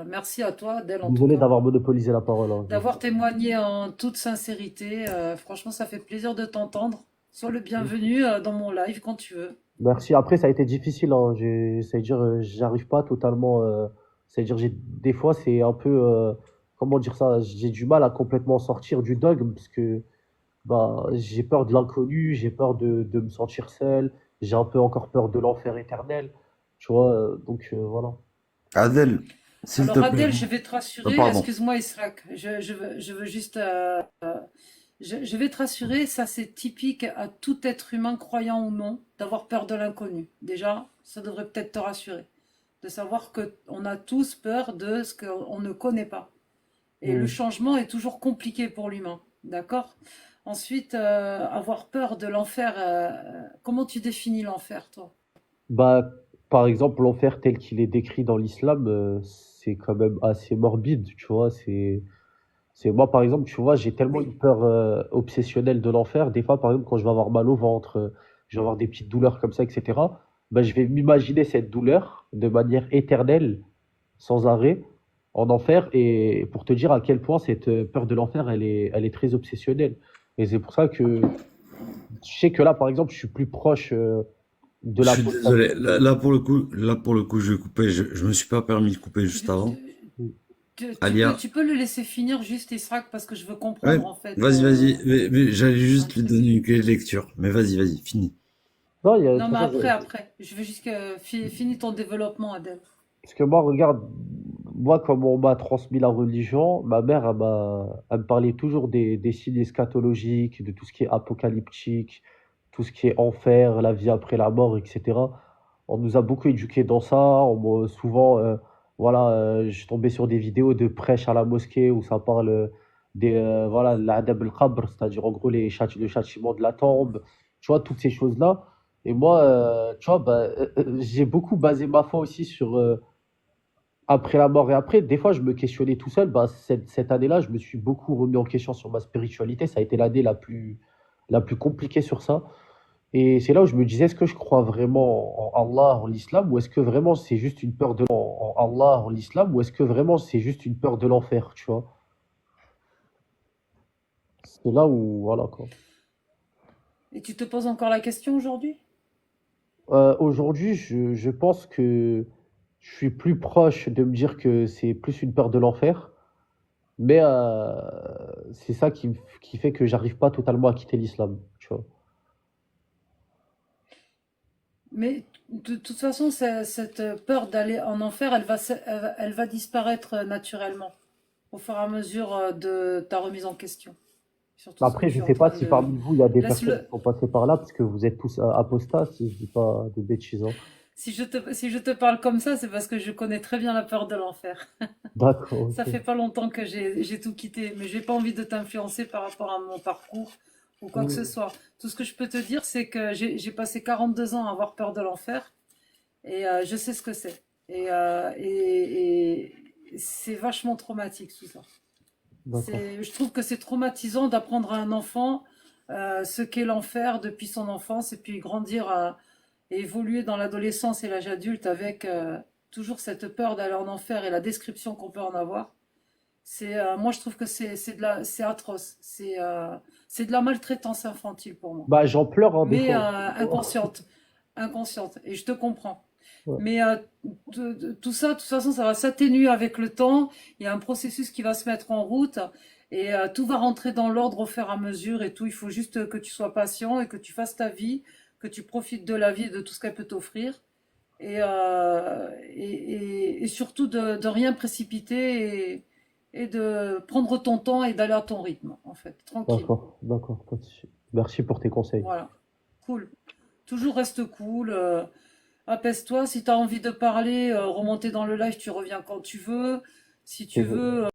merci à toi, Adèle, en tout Désolé cas, d'avoir monopolisé la parole, hein. d'avoir témoigné en toute sincérité. Franchement, ça fait plaisir de t'entendre. Sois le bienvenu dans mon live quand tu veux. Merci. Après, ça a été difficile, hein. C'est-à-dire, j'arrive pas totalement. C'est-à-dire, des fois, c'est un peu. Comment dire ça? J'ai du mal à complètement sortir du dogme parce que bah, j'ai peur de l'inconnu, j'ai peur de me sentir seul, j'ai un peu encore peur de l'enfer éternel. Tu vois, donc voilà. Adèle, s'il te Alors, plaît. Adèle, je vais te rassurer. Pardon. Excuse-moi, Israq. Je veux juste. Je vais te rassurer, ça c'est typique à tout être humain, croyant ou non, d'avoir peur de l'inconnu. Déjà, ça devrait peut-être te rassurer. De savoir qu'on a tous peur de ce qu'on ne connaît pas. Et le Hmm. changement est toujours compliqué pour l'humain. D'accord? Ensuite, avoir peur de l'enfer. Comment tu définis l'enfer, toi? Bah, par exemple, l'enfer tel qu'il est décrit dans l'islam, c'est quand même assez morbide, tu vois. Moi, par exemple, tu vois, j'ai tellement Oui. une peur obsessionnelle de l'enfer. Des fois, par exemple, quand je vais avoir mal au ventre, je vais avoir des petites douleurs comme ça, etc. Bah, je vais m'imaginer cette douleur de manière éternelle, sans arrêt, en enfer. Et pour te dire à quel point cette peur de l'enfer, elle est très obsessionnelle. Et c'est pour ça que je sais que là, par exemple, je suis plus proche de Je suis désolé. l'apostasie. Là pour le coup, je vais couper. Je me suis pas permis de couper juste Tu, avant. tu- Alia, tu peux le laisser finir juste, Israq, parce que je veux ouais, comprendre, en fait. vas-y. Mais j'allais Un juste lui truc. donner une clé de lecture. Mais vas-y, finis. Non, de Non, toute mais façon, après. Je veux juste que finis ton développement, Adèle. parce que moi, regarde, moi, comme on m'a transmis la religion, ma mère, elle me parlait toujours des signes eschatologiques, de tout ce qui est apocalyptique, tout ce qui est enfer, la vie après la mort, etc. On nous a beaucoup éduqués dans ça. Souvent, voilà, je suis tombé sur des vidéos de prêches à la mosquée où ça parle voilà, l'adab al-qabr, c'est-à-dire en gros le châtiment de la tombe, tu vois, toutes ces choses-là. Et moi, tu vois, bah, j'ai beaucoup basé ma foi aussi sur après la mort et après. Des fois, je me questionnais tout seul. Bah, cette année-là, je me suis beaucoup remis en question sur ma spiritualité. Ça a été l'année la plus compliquée sur ça. Et c'est là où je me disais, est-ce que je crois vraiment en Allah, en l'islam, ou est-ce que vraiment c'est juste une peur de en Allah, en l'islam, ou est-ce que vraiment c'est juste une peur de l'enfer, tu vois? C'est là où, voilà quoi. Et tu te poses encore la question aujourd'hui? Aujourd'hui, je pense que je suis plus proche de me dire que c'est plus une peur de l'enfer, mais c'est ça qui fait que j'arrive pas totalement à quitter l'islam, tu vois. Mais de toute façon, cette peur d'aller en enfer, elle va disparaître naturellement au fur et à mesure de ta remise en question sur tout ce que Après, tu je es en sais pas train si de... parmi vous, il y a des personnes qui Laisse-le. sont passées par là, parce que vous êtes tous apostats, si je dis pas de bêtises, hein. Si je te parle comme ça, c'est parce que je connais très bien la peur de l'enfer. D'accord, Ça ok. fait pas longtemps que j'ai tout quitté, mais j'ai pas envie de t'influencer par rapport à mon parcours ou quoi que ce Mm. soit. Tout ce que je peux te dire, c'est que j'ai passé 42 ans à avoir peur de l'enfer et je sais ce que c'est. Et c'est vachement traumatique tout ça. D'accord. Je trouve que c'est traumatisant d'apprendre à un enfant ce qu'est l'enfer depuis son enfance et puis grandir et évoluer dans l'adolescence et l'âge adulte avec toujours cette peur d'aller en enfer et la description qu'on peut en avoir. Moi, je trouve que c'est atroce. C'est de la maltraitance infantile pour moi. Bah, j'en pleure, hein, des Mais fois. inconsciente. Et je te comprends. Ouais. Mais tout ça, de toute façon, ça va s'atténuer avec le temps. Il y a un processus qui va se mettre en route et tout va rentrer dans l'ordre au fur et à mesure et tout. Il faut juste que tu sois patient et que tu fasses ta vie, que tu profites de la vie et de tout ce qu'elle peut t'offrir et surtout de rien précipiter et de prendre ton temps et d'aller à ton rythme, en fait, tranquille. D'accord, pas de souci. Merci pour tes conseils. Voilà, cool. Toujours reste cool. Apaise-toi. Si tu as envie de parler, remonter dans le live, tu reviens quand tu veux. Si tu C'est veux,